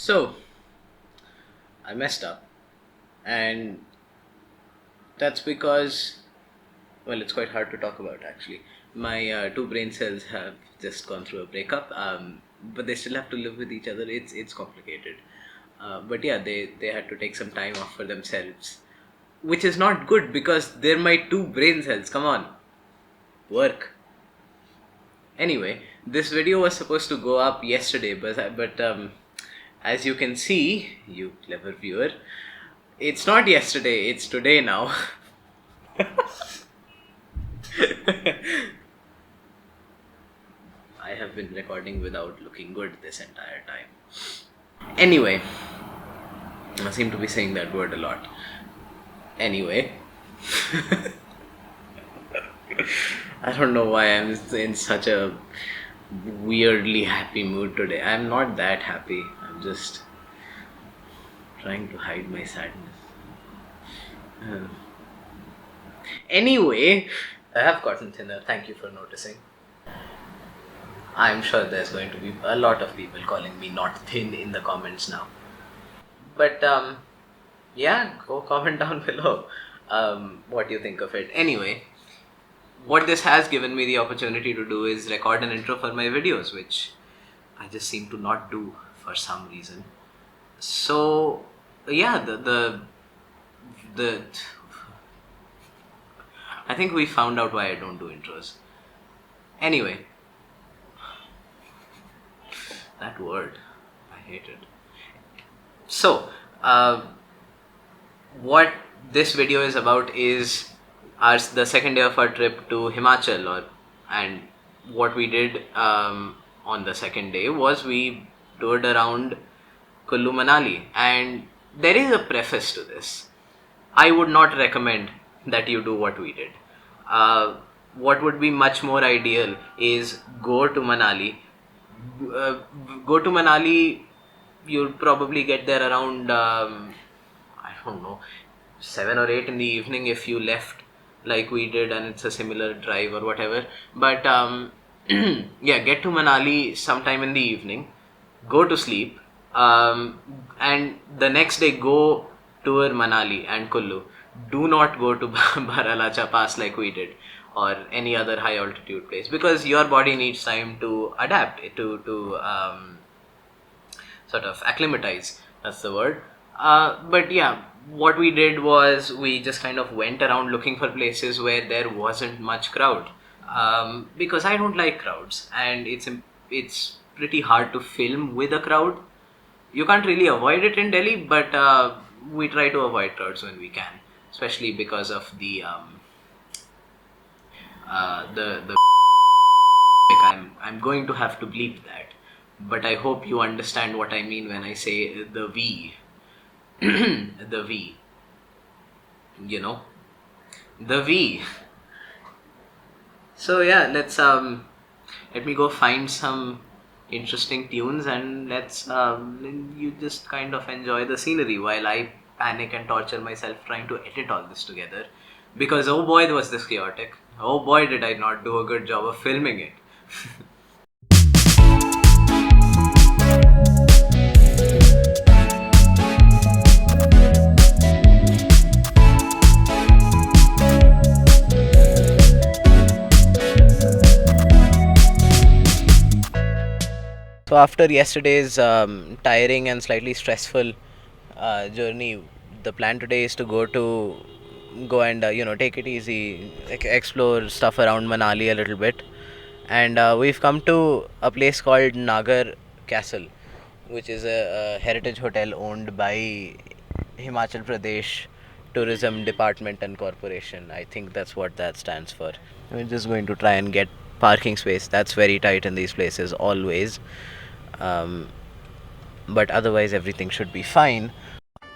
So, I messed up, and that's because, well, it's quite hard to talk about actually. My two brain cells have just gone through a breakup, but they still have to live with each other. It's complicated, but yeah, they had to take some time off for themselves, which is not good because they're my two brain cells. Come on, work. Anyway, this video was supposed to go up yesterday, but as you can see, you clever viewer, it's not yesterday, it's today now. I have been recording without looking good this entire time. Anyway, I seem to be saying that word a lot. Anyway, I don't know why I'm in such a weirdly happy mood today. I'm not that happy. I'm just trying to hide my sadness. Anyway, I have gotten thinner. Thank you for noticing. I'm sure there's going to be a lot of people calling me not thin in the comments now. But yeah, go comment down below what you think of it. Anyway, what this has given me the opportunity to do is record an intro for my videos, which I just seem to not do for some reason. So yeah, the I think we found out why I don't do intros. Anyway, that word, I hate it. So, what this video is about is the second day of our trip to Himachal, and what we did on the second day was we toured around Kullu-Manali, and there is a preface to this. I would not recommend that you do what we did. What would be much more ideal is go to Manali. You'll probably get there around I don't know, 7 or 8 in the evening if you left like we did and it's a similar drive or whatever. But yeah, get to Manali sometime in the evening, go to sleep, and the next day go tour Manali and Kullu. Do not go to Baralacha Pass like we did, or any other high altitude place, because your body needs time to adapt to sort of acclimatize. That's the word. But yeah, what we did was we just kind of went around looking for places where there wasn't much crowd, because I don't like crowds, and it's pretty hard to film with a crowd. You can't really avoid it in Delhi, but we try to avoid crowds when we can, especially because of the I'm going to have to bleep that, but I hope you understand what I mean when I say the V. The V. You know? The V. So yeah, let me go find some interesting tunes, and you just kind of enjoy the scenery while I panic and torture myself trying to edit all this together, because oh boy was this chaotic. Oh boy did I not do a good job of filming it. So after yesterday's tiring and slightly stressful journey, the plan today is to go and take it easy, explore stuff around Manali a little bit, and we've come to a place called Nagar Castle, which is a heritage hotel owned by Himachal Pradesh Tourism Department and Corporation. I think that's what that stands for. We're just going to try and get parking space. That's very tight in these places always, but otherwise everything should be fine.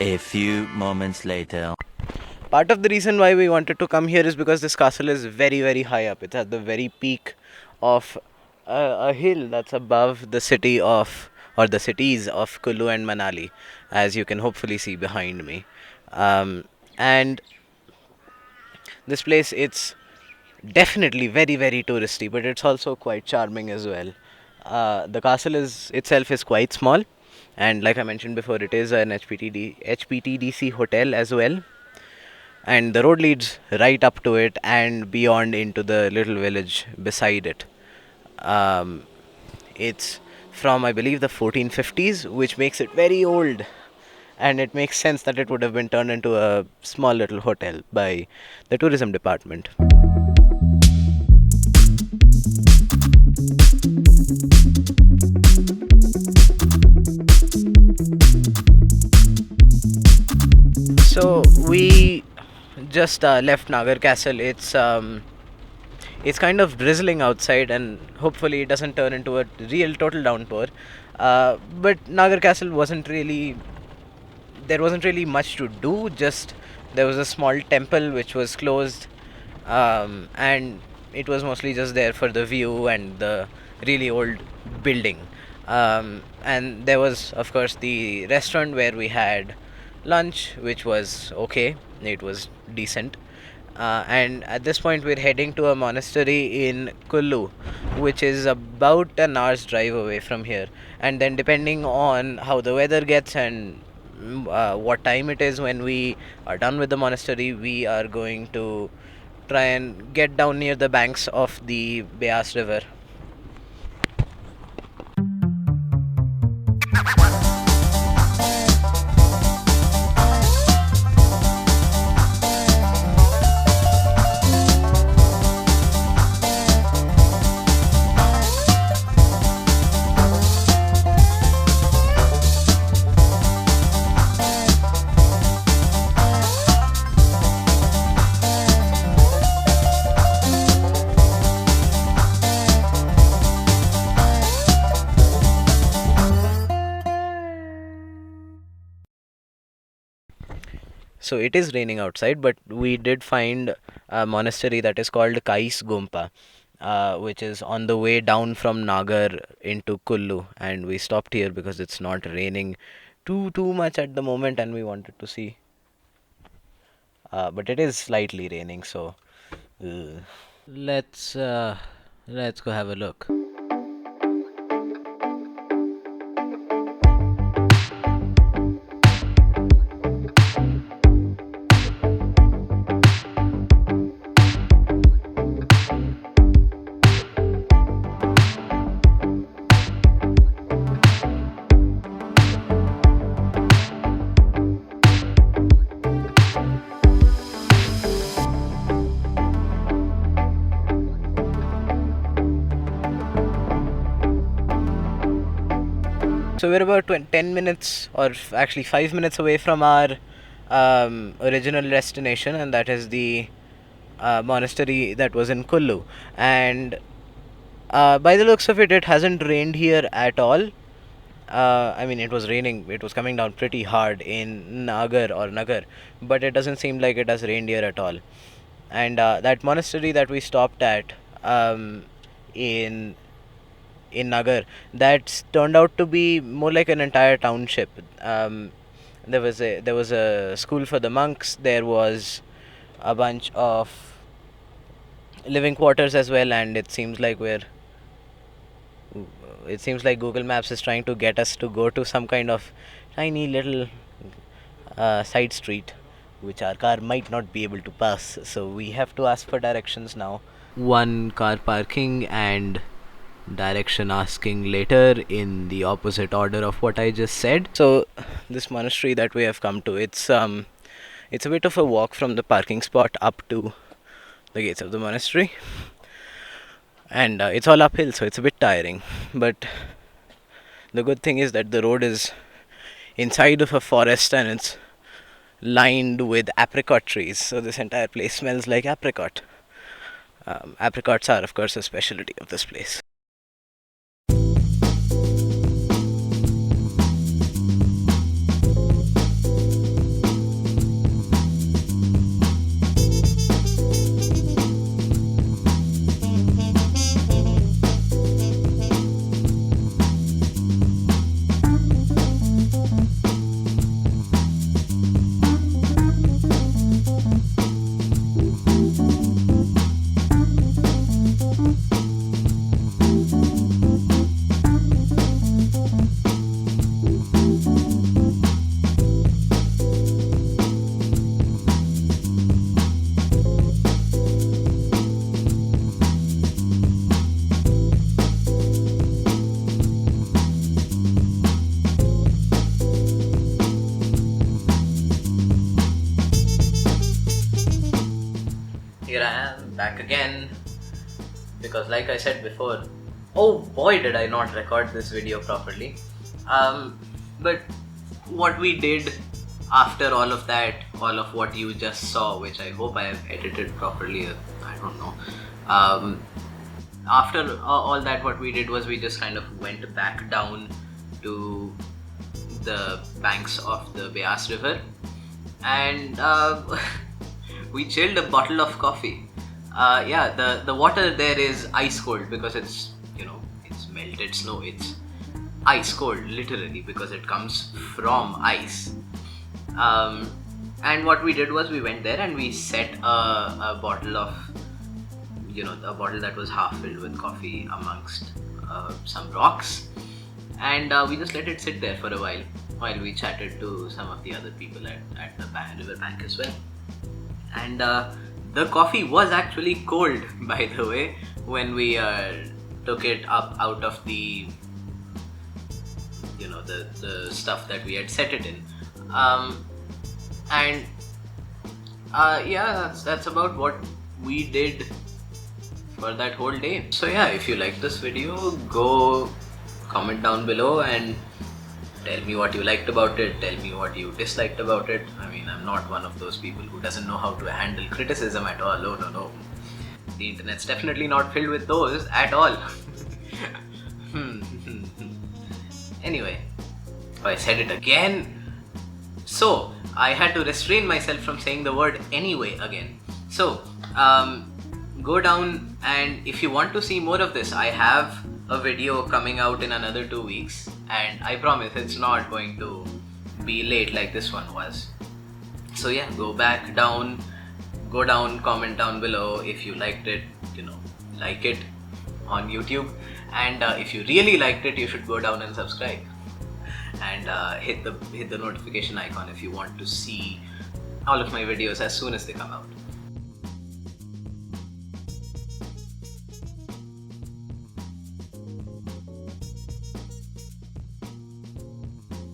A few moments later. Part of the reason why we wanted to come here is because this castle is very, very high up. It's at the very peak of a hill that's above the city of, or the cities of Kullu and Manali, as you can hopefully see behind me. And this place, it's definitely very, very touristy, but it's also quite charming as well. The castle itself is quite small, and like I mentioned before, it is an HPTDC hotel as well, and the road leads right up to it and beyond into the little village beside it. Um, it's from, I believe, the 1450s, which makes it very old, and it makes sense that it would have been turned into a small little hotel by the tourism department. So we just left Nagar Castle. It's kind of drizzling outside, and hopefully it doesn't turn into a real total downpour. But Nagar Castle wasn't really much to do. Just there was a small temple which was closed, and it was mostly just there for the view and the really old building. And there was, of course, the restaurant where we had lunch, which was okay. It was decent. And at this point, we're heading to a monastery in Kullu, which is about an hour's drive away from here. And then, depending on how the weather gets and what time it is when we are done with the monastery, we are going to try and get down near the banks of the Beas River. So it is raining outside, but we did find a monastery that is called Kais Gompa, which is on the way down from Nagar into Kullu, and we stopped here because it's not raining too much at the moment, and we wanted to see. But it is slightly raining, so uh, let's let's go have a look. So we're about 10 minutes, or actually 5 minutes away from our original destination, and that is the monastery that was in Kullu. And by the looks of it, it hasn't rained here at all. I mean, it was raining, it was coming down pretty hard in Nagar, but it doesn't seem like it has rained here at all. And that monastery that we stopped at in Nagar, that's turned out to be more like an entire township. There was a school for the monks. There was a bunch of living quarters as well, and it seems like Google Maps is trying to get us to go to some kind of tiny little side street, which our car might not be able to pass. So we have to ask for directions now. One car parking and direction asking later in the opposite order of what I just said. So this monastery that we have come to, it's a bit of a walk from the parking spot up to the gates of the monastery, and it's all uphill, so it's a bit tiring. But the good thing is that the road is inside of a forest and it's lined with apricot trees, so this entire place smells like apricot. Apricots are, of course, a specialty of this place. back again, because like I said before, oh boy did I not record this video properly. But what we did after all of that, all of what you just saw, which I hope I have edited properly, I don't know. After all that, what we did was we just kind of went back down to the banks of the Beas River, and we chilled a bottle of coffee. Yeah, the water there is ice cold because it's, you know, it's melted snow. It's ice cold literally because it comes from ice. And what we did was we went there and we set a bottle of, you know, a bottle that was half filled with coffee amongst some rocks, and we just let it sit there for a while we chatted to some of the other people at the river bank as well. And the coffee was actually cold, by the way, when we took it up out of the, you know, the stuff that we had set it in. And yeah, that's about what we did for that whole day. So yeah, if you like this video, go comment down below and tell me what you liked about it, tell me what you disliked about it. I mean, I'm not one of those people who doesn't know how to handle criticism at all. Oh, no. The internet's definitely not filled with those at all. Anyway, I said it again. So, I had to restrain myself from saying the word anyway again. So, go down, and if you want to see more of this, I have a video coming out in another 2 weeks, and I promise it's not going to be late like this one was. So yeah, go down, comment down below if you liked it, you know, like it on YouTube, and if you really liked it, you should go down and subscribe, and hit the notification icon if you want to see all of my videos as soon as they come out.